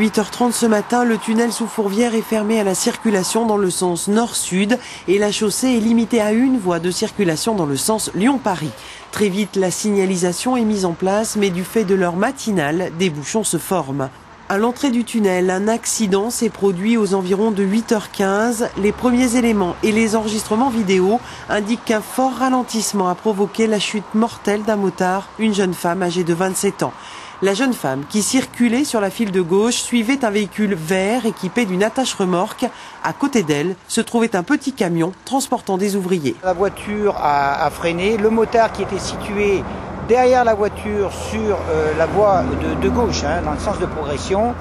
8h30 ce matin, le tunnel sous Fourvière est fermé à la circulation dans le sens nord-sud et la chaussée est limitée à une voie de circulation dans le sens Lyon-Paris. Très vite, la signalisation est mise en place, mais du fait de l'heure matinale, des bouchons se forment. À l'entrée du tunnel, un accident s'est produit aux environs de 8h15. Les premiers éléments et les enregistrements vidéo indiquent qu'un fort ralentissement a provoqué la chute mortelle d'un motard, une jeune femme âgée de 27 ans. La jeune femme, qui circulait sur la file de gauche, suivait un véhicule vert équipé d'une attache-remorque. À côté d'elle se trouvait un petit camion transportant des ouvriers. La voiture a freiné. Le motard qui était situé derrière la voiture sur la voie de gauche, dans le sens de progression,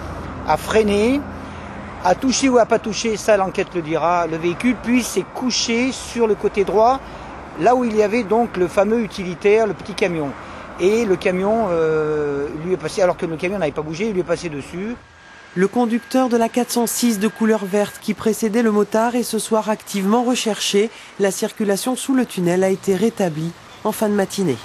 a freiné, a touché ou a pas touché, ça l'enquête le dira, le véhicule, puis s'est couché sur le côté droit, là où il y avait donc le fameux utilitaire, le petit camion. Et le camion lui est passé, alors que le camion n'avait pas bougé, il lui est passé dessus. Le conducteur de la 406 de couleur verte qui précédait le motard est ce soir activement recherché. La circulation sous le tunnel a été rétablie en fin de matinée.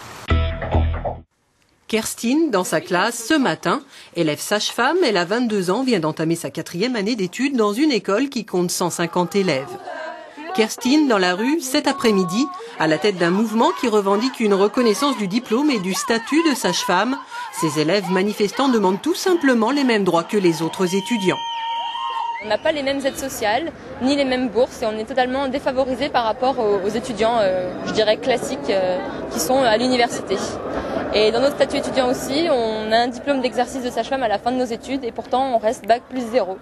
Kerstin, dans sa classe, ce matin, élève sage-femme, elle a 22 ans, vient d'entamer sa 4e année d'études dans une école qui compte 150 élèves. Kerstin, dans la rue, cet après-midi, à la tête d'un mouvement qui revendique une reconnaissance du diplôme et du statut de sage-femme. Ces élèves manifestants demandent tout simplement les mêmes droits que les autres étudiants. On n'a pas les mêmes aides sociales, ni les mêmes bourses, et on est totalement défavorisé par rapport aux étudiants, je dirais classiques, qui sont à l'université. Et dans notre statut étudiant aussi, on a un diplôme d'exercice de sage-femme à la fin de nos études, et pourtant on reste bac plus 0.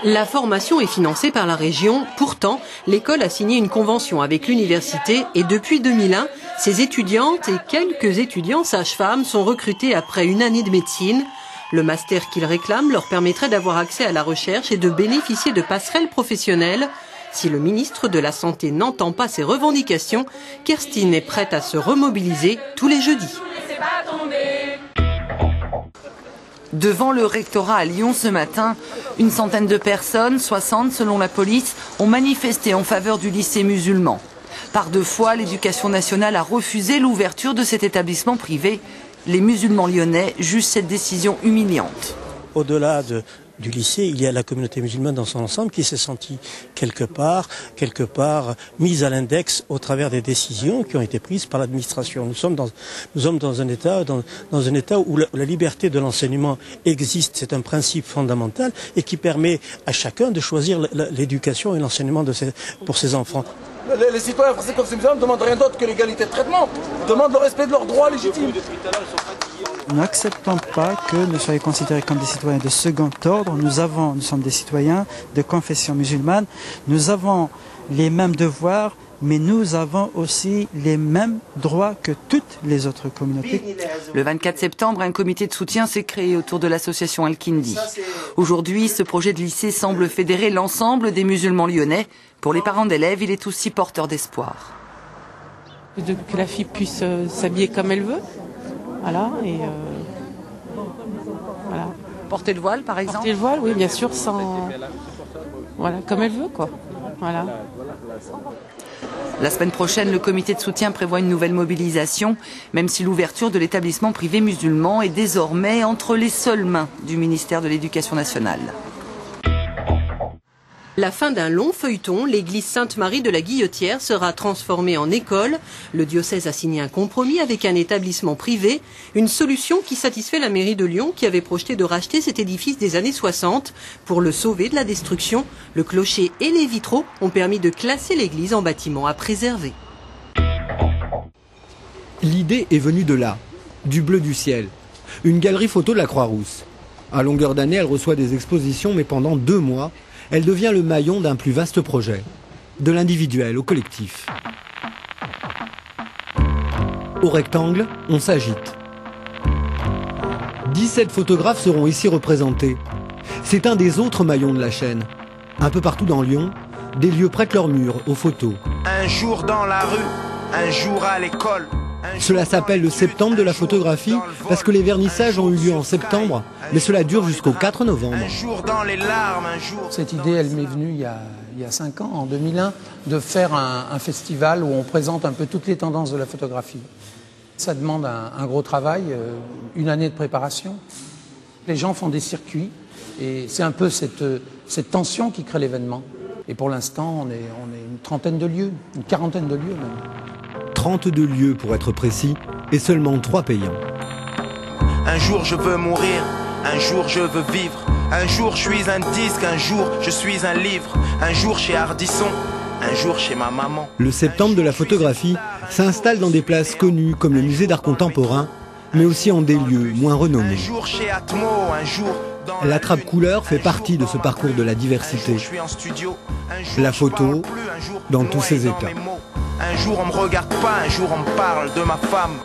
La formation est financée par la région. Pourtant, l'école a signé une convention avec l'université, et depuis 2001, ces étudiantes et quelques étudiants sages-femmes sont recrutés après une année de médecine. Le master qu'ils réclament leur permettrait d'avoir accès à la recherche et de bénéficier de passerelles professionnelles. Si le ministre de la Santé n'entend pas ces revendications, Kerstin est prête à se remobiliser tous les jeudis. Devant le rectorat à Lyon ce matin, une centaine de personnes, 60 selon la police, ont manifesté en faveur du lycée musulman. Par 2 fois, l'éducation nationale a refusé l'ouverture de cet établissement privé. Les musulmans lyonnais jugent cette décision humiliante. Au-delà du lycée, il y a la communauté musulmane dans son ensemble qui s'est sentie quelque part mise à l'index au travers des décisions qui ont été prises par l'administration. Nous sommes dans un état où la liberté de l'enseignement existe, c'est un principe fondamental et qui permet à chacun de choisir l'éducation et l'enseignement pour ses enfants. Les citoyens français comme ces musulmans ne demandent rien d'autre que l'égalité de traitement, demandent le respect de leurs droits légitimes. Nous n'acceptons pas que nous soyons considérés comme des citoyens de second ordre. Nous sommes des citoyens de confession musulmane. Nous avons les mêmes devoirs, mais nous avons aussi les mêmes droits que toutes les autres communautés. Le 24 septembre, un comité de soutien s'est créé autour de l'association Al-Kindi. Aujourd'hui, ce projet de lycée semble fédérer l'ensemble des musulmans lyonnais. Pour les parents d'élèves, il est aussi porteur d'espoir. Que la fille puisse s'habiller comme elle veut. Voilà, et voilà. Porter le voile, par exemple. Porter le voile, oui, bien sûr, voilà, comme elle veut, quoi. Voilà. La semaine prochaine, le comité de soutien prévoit une nouvelle mobilisation, même si l'ouverture de l'établissement privé musulman est désormais entre les seules mains du ministère de l'Éducation nationale. La fin d'un long feuilleton, l'église Sainte-Marie de la Guillotière sera transformée en école. Le diocèse a signé un compromis avec un établissement privé, une solution qui satisfait la mairie de Lyon qui avait projeté de racheter cet édifice des années 60. Pour le sauver de la destruction, le clocher et les vitraux ont permis de classer l'église en bâtiment à préserver. L'idée est venue de là, du bleu du ciel. Une galerie photo de la Croix-Rousse. À longueur d'année, elle reçoit des expositions, mais pendant 2 mois, elle devient le maillon d'un plus vaste projet, de l'individuel au collectif. Au rectangle, on s'agite. 17 photographes seront ici représentés. C'est un des autres maillons de la chaîne. Un peu partout dans Lyon, des lieux prêtent leurs murs aux photos. Un jour dans la rue, un jour à l'école. Cela s'appelle le septembre de la photographie parce que les vernissages ont eu lieu en septembre, mais cela dure jusqu'au 4 novembre. Cette idée, elle m'est venue il y a 5 ans, en 2001, de faire un festival où on présente un peu toutes les tendances de la photographie. Ça demande un gros travail, une année de préparation. Les gens font des circuits et c'est un peu cette tension qui crée l'événement. Et pour l'instant, on est une trentaine de lieux, une quarantaine de lieux même. 32 lieux pour être précis et seulement 3 payants. Un jour je veux mourir, un jour je veux vivre. Un jour je suis un disque, un jour je suis un livre. Un jour chez Ardisson, un jour chez ma maman. Le septembre de la photographie s'installe dans des places connues comme le musée d'art contemporain, mais aussi en des lieux moins renommés. Un jour chez Atmo, un jour dans la trappe couleur fait partie de ce parcours de la diversité. La photo dans tous ses états. Un jour on me regarde pas, un jour on me parle de ma femme.